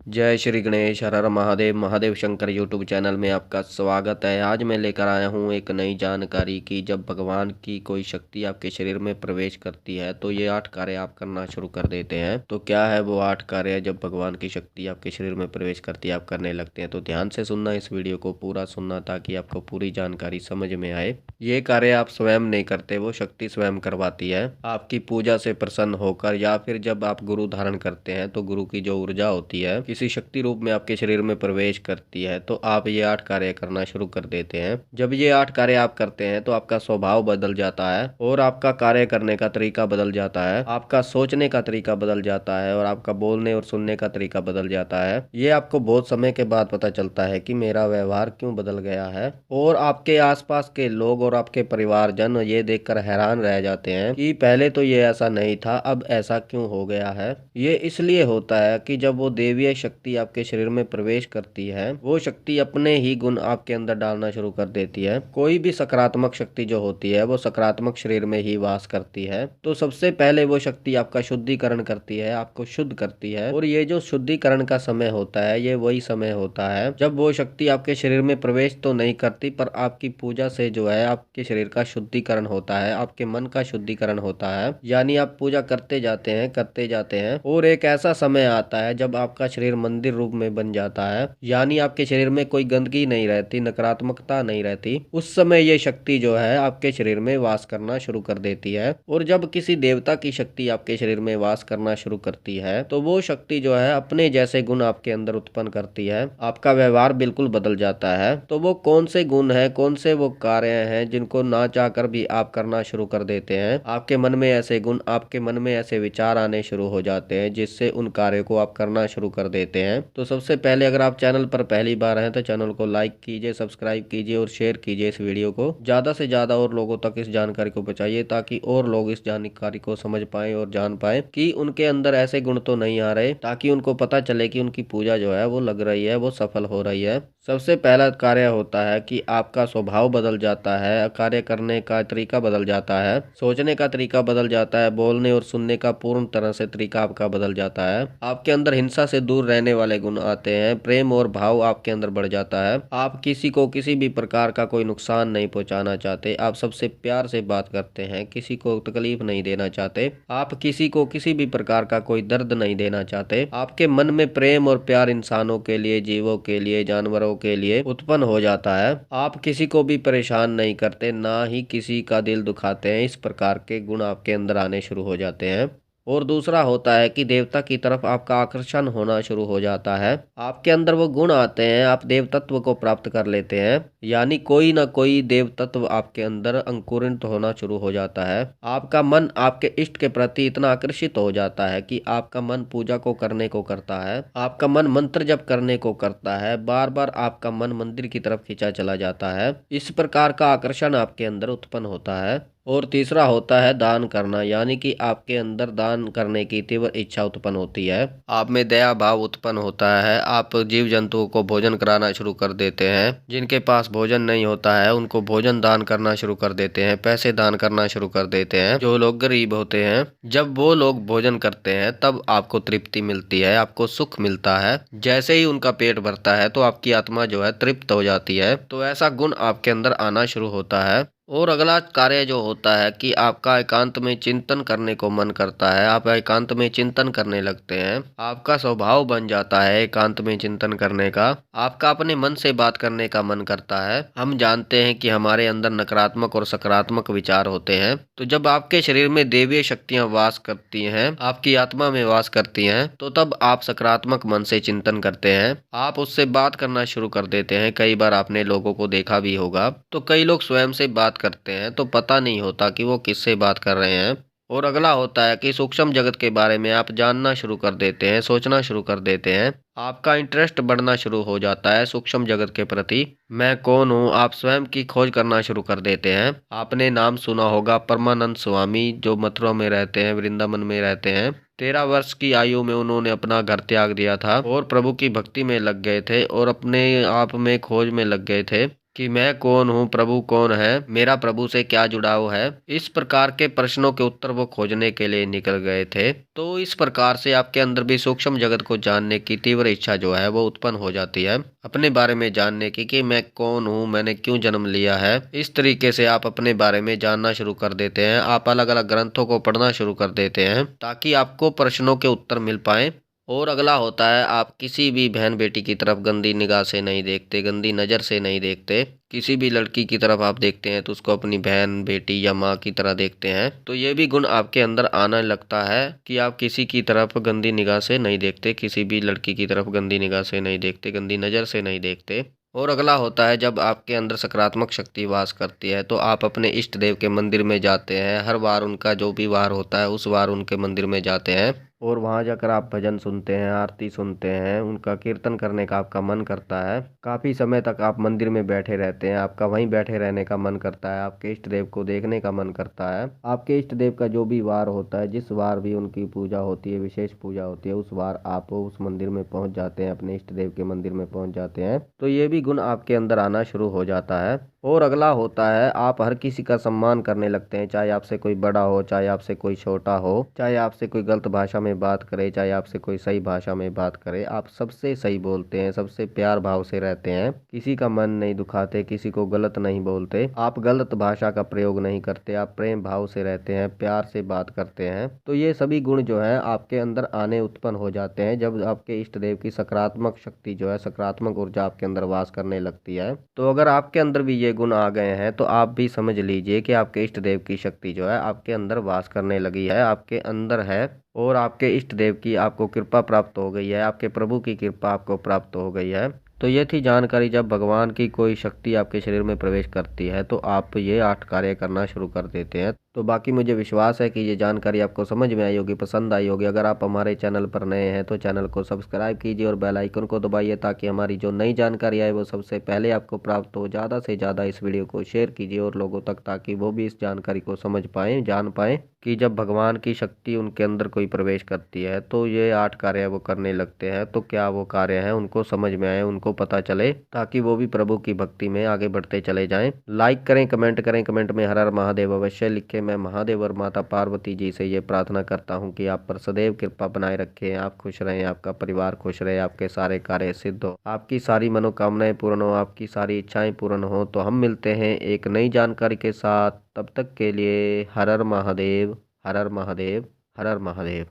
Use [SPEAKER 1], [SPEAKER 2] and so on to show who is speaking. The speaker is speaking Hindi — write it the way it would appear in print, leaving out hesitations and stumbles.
[SPEAKER 1] जय श्री गणेश हर हर महादेव महादेव शंकर यूट्यूब चैनल में आपका स्वागत है। आज मैं लेकर आया हूँ एक नई जानकारी कि जब भगवान की कोई शक्ति आपके शरीर में प्रवेश करती है तो ये 8 कार्य आप करना शुरू कर देते हैं। तो क्या है वो 8 कार्य जब भगवान की शक्ति आपके शरीर में प्रवेश करती है आप करने लगते हैं? तो ध्यान से सुनना, इस वीडियो को पूरा सुनना ताकि आपको पूरी जानकारी समझ में आए। ये कार्य आप स्वयं नहीं करते, वो शक्ति स्वयं करवाती है आपकी पूजा से प्रसन्न होकर, या फिर जब आप गुरु धारण करते हैं तो गुरु की जो ऊर्जा होती है किसी शक्ति रूप में आपके शरीर में प्रवेश करती है तो आप ये 8 कार्य करना शुरू कर देते हैं। जब ये 8 कार्य आप करते हैं तो आपका स्वभाव बदल जाता है और आपका कार्य करने का तरीका बदल जाता है, आपका सोचने का तरीका बदल जाता है और आपका बोलने और सुनने का तरीका बदल जाता है। ये आपको बहुत समय के बाद पता चलता है कि मेरा व्यवहार क्यों बदल गया है, और आपके आसपास के लोग और आपके परिवारजन ये देखकर हैरान रह जाते हैं कि पहले तो ये ऐसा नहीं था, अब ऐसा क्यों हो गया है। ये इसलिए होता है कि जब वो देवीय शक्ति आपके शरीर में प्रवेश करती है, वो शक्ति अपने ही गुण आपके अंदर डालना शुरू कर देती है। कोई भी सकारात्मक शक्ति जो होती है वो सकारात्मक शरीर में ही वास करती है। तो सबसे पहले वो शक्ति आपका शुद्धिकरण करती है, आपको शुद्ध करती है। और ये जो शुद्धिकरण का समय होता है ये वही समय होता है जब वो शक्ति आपके शरीर में प्रवेश तो नहीं करती पर आपकी पूजा से जो है आपके शरीर का शुद्धिकरण होता है, आपके मन का शुद्धिकरण होता है। यानी आप पूजा करते जाते हैं और एक ऐसा समय आता है जब आपका शरीर मंदिर रूप में बन जाता है, यानी आपके शरीर में कोई गंदगी नहीं रहती, नकारात्मकता नहीं रहती। उस समय ये शक्ति जो है आपके शरीर में वास करना शुरू कर देती है। और जब किसी देवता की शक्ति आपके शरीर में वास करना शुरू करती है तो वो शक्ति जो है अपने जैसे गुण आपके अंदर उत्पन्न करती है, आपका व्यवहार बिल्कुल बदल जाता है। तो वो कौन से गुण है, कौन से वो कार्य हैं जिनको ना चाहकर भी आप करना शुरू कर देते हैं? आपके मन में ऐसे गुण, आपके मन में ऐसे विचार आने शुरू हो जाते हैं जिससे उन कार्यों को आप करना शुरू कर देते हैं। तो सबसे पहले अगर आप चैनल पर पहली बार हैं तो चैनल को लाइक कीजिए, सब्सक्राइब कीजिए और शेयर कीजिए इस वीडियो को। ज्यादा से ज्यादा और लोगों तक इस जानकारी को पहुंचाइए ताकि और लोग इस जानकारी को समझ पाए और जान पाए कि उनके अंदर ऐसे गुण तो नहीं आ रहे, ताकि उनको पता चले कि उनकी पूजा जो है वो लग रही है, वो सफल हो रही है। सबसे पहला कार्य होता है कि आपका स्वभाव बदल जाता है, कार्य करने का तरीका बदल जाता है, सोचने का तरीका बदल जाता है, बोलने और सुनने का पूर्ण तरह से तरीका आपका बदल जाता है। आपके अंदर हिंसा से दूर रहने वाले गुण आते हैं, प्रेम और भाव आपके अंदर बढ़ जाता है। आप किसी को किसी भी प्रकार का कोई नुकसान नहीं पहुंचाना चाहते, आप सबसे प्यार से बात करते हैं, किसी को तकलीफ नहीं देना चाहते, आप किसी को किसी भी प्रकार का कोई दर्द नहीं देना चाहते। आपके मन में प्रेम और प्यार इंसानों के लिए, जीवों के लिए, जानवरों के लिए उत्पन्न हो जाता है। आप किसी को भी परेशान नहीं करते, ना ही किसी का दिल दुखाते हैं। इस प्रकार के गुण आपके अंदर आने शुरू हो जाते हैं। और दूसरा होता है कि देवता की तरफ आपका आकर्षण होना शुरू हो जाता है। आपके अंदर वो गुण आते हैं, आप देव तत्व को प्राप्त कर लेते हैं, यानी कोई ना कोई देव तत्व आपके अंदर अंकुरित होना शुरू हो जाता है। आपका मन आपके इष्ट के प्रति इतना आकर्षित हो जाता है कि आपका मन पूजा को करने को करता है, आपका मन मंत्र जप करने को करता है, बार बार आपका मन मंदिर की तरफ खींचा चला जाता है। इस प्रकार का आकर्षण आपके अंदर उत्पन्न होता है। और तीसरा होता है दान करना, यानी कि आपके अंदर दान करने की तीव्र इच्छा उत्पन्न होती है, आप में दया भाव उत्पन्न होता है। आप जीव जंतुओं को भोजन कराना शुरू कर देते हैं, जिनके पास भोजन नहीं होता है उनको भोजन दान करना शुरू कर देते हैं, पैसे दान करना शुरू कर देते हैं। जो लोग गरीब होते हैं, जब वो लोग भोजन करते हैं तब आपको तृप्ति मिलती है, आपको सुख मिलता है। जैसे ही उनका पेट भरता है तो आपकी आत्मा जो है तृप्त हो जाती है। तो ऐसा गुण आपके अंदर आना शुरू होता है। और अगला कार्य जो होता है कि आपका एकांत में चिंतन करने को मन करता है, आप एकांत में चिंतन करने लगते हैं, आपका स्वभाव बन जाता है एकांत में चिंतन करने का, आपका अपने मन से बात करने का मन करता है। हम जानते हैं कि हमारे अंदर नकारात्मक और सकारात्मक विचार होते हैं, तो जब आपके शरीर में देवीय शक्तियां वास करती हैं, आपकी आत्मा में वास करती हैं, तो तब आप सकारात्मक मन से चिंतन करते हैं, आप उससे बात करना शुरू कर देते हैं। कई बार आपने लोगों को देखा भी होगा, तो कई लोग स्वयं से बात करते हैं तो पता नहीं होता कि वो किससे बात कर रहे हैं। और अगला होता है कि सूक्ष्म जगत के बारे में आप जानना शुरू कर देते हैं, सोचना शुरू कर देते हैं, आपका इंटरेस्ट बढ़ना शुरू हो जाता है सूक्ष्म जगत के प्रति। मैं कौन हूँ, आप स्वयं की खोज करना शुरू कर देते हैं। आपने नाम सुना होगा परमानंद स्वामी, जो मथुरा में रहते हैं, वृंदावन में रहते हैं। 13 वर्ष की आयु में उन्होंने अपना घर त्याग दिया था और प्रभु की भक्ति में लग गए थे और अपने आप में खोज में लग गए थे। कि मैं कौन हूँ, प्रभु कौन है, मेरा प्रभु से क्या जुड़ाव है। इस प्रकार के प्रश्नों के उत्तर वो खोजने के लिए निकल गए थे। तो इस प्रकार से आपके अंदर भी सूक्ष्म जगत को जानने की तीव्र इच्छा जो है वो उत्पन्न हो जाती है, अपने बारे में जानने की कि मैं कौन हूँ, मैंने क्यों जन्म लिया है। इस तरीके से आप अपने बारे में जानना शुरू कर देते हैं। आप अलग अलग ग्रंथों को पढ़ना शुरू कर देते हैं ताकि आपको प्रश्नों के उत्तर मिल पाए। और अगला होता है, आप किसी भी बहन बेटी की तरफ गंदी निगाह से नहीं देखते, गंदी नज़र से नहीं देखते। किसी भी लड़की की तरफ आप देखते हैं तो उसको अपनी बहन बेटी या माँ की तरह देखते हैं। तो ये भी गुण आपके अंदर आना लगता है कि आप किसी की तरफ गंदी निगाह से नहीं देखते, किसी भी लड़की की तरफ गंदी निगाह से नहीं देखते, गंदी नज़र से नहीं देखते। और अगला होता है, जब आपके अंदर सकारात्मक शक्ति वास करती है तो आप अपने इष्ट देव के मंदिर में जाते हैं। हर बार उनका जो भी वार होता है उस वार उनके मंदिर में जाते हैं और वहाँ जाकर आप भजन सुनते हैं, आरती सुनते हैं, उनका कीर्तन करने का आपका मन करता है। काफ़ी समय तक आप मंदिर में बैठे रहते हैं, आपका वहीं बैठे रहने का मन करता है, आपके इष्ट देव को देखने का मन करता है। आपके इष्ट देव का जो भी वार होता है, जिस वार भी उनकी पूजा होती है, विशेष पूजा होती है, उस वार आप उस मंदिर में पहुँच जाते हैं, अपने इष्ट देव के मंदिर में पहुँच जाते हैं। तो ये भी गुण आपके अंदर आना शुरू हो जाता है। और अगला होता है, आप हर किसी का सम्मान करने लगते हैं, चाहे आपसे कोई बड़ा हो, चाहे आपसे कोई छोटा हो, चाहे आपसे कोई गलत भाषा में बात करे, चाहे आपसे कोई सही भाषा में बात करे, आप सबसे सही बोलते हैं, सबसे प्यार भाव से रहते हैं, किसी का मन नहीं दुखाते, किसी को गलत नहीं बोलते, आप गलत भाषा का प्रयोग नहीं करते, आप प्रेम भाव से रहते हैं, प्यार से बात करते हैं। तो ये सभी गुण जो है आपके अंदर आने उत्पन्न हो जाते हैं जब आपके इष्ट देव की सकारात्मक शक्ति जो है, सकारात्मक ऊर्जा आपके अंदर वास करने लगती है। तो अगर आपके अंदर भी ये गुण आ गए हैं तो आप भी समझ लीजिए कि आपके इष्ट देव की शक्ति जो है आपके अंदर वास करने लगी है, आपके अंदर है। और आपके इष्ट देव की आपको कृपा प्राप्त हो गई है, आपके प्रभु की कृपा आपको प्राप्त हो गई है। तो ये थी जानकारी, जब भगवान की कोई शक्ति आपके शरीर में प्रवेश करती है तो आप ये 8 कार्य करना शुरू कर देते हैं। तो बाकी मुझे विश्वास है कि ये जानकारी आपको समझ में आई होगी, पसंद आई होगी। अगर आप हमारे चैनल पर नए हैं तो चैनल को सब्सक्राइब कीजिए और बेल आइकन को दबाइए ताकि हमारी जो नई जानकारी आए वो सबसे पहले आपको प्राप्त हो। ज़्यादा से ज़्यादा इस वीडियो को शेयर कीजिए और लोगों तक, ताकि वो भी इस जानकारी को समझ पाएँ, जान पाएँ कि जब भगवान की शक्ति उनके अंदर कोई प्रवेश करती है तो ये 8 कार्य वो करने लगते हैं। तो क्या वो कार्य है उनको समझ में आए, उनको पता चले, ताकि वो भी प्रभु की भक्ति में आगे बढ़ते चले जाएं। लाइक करें, कमेंट करें, कमेंट में हर हर महादेव अवश्य लिखें। मैं महादेव और माता पार्वती जी से ये प्रार्थना करता हूँ कि आप पर सदैव कृपा बनाए रखें, आप खुश रहें, आपका परिवार खुश रहे, आपके सारे कार्य सिद्ध हो, आपकी सारी मनोकामनाएं पूर्ण हो, आपकी सारी इच्छाएं पूर्ण हो। तो हम मिलते हैं एक नई जानकारी के साथ, तब तक के लिए हर हर महादेव, हर हर महादेव, हर हर महादेव।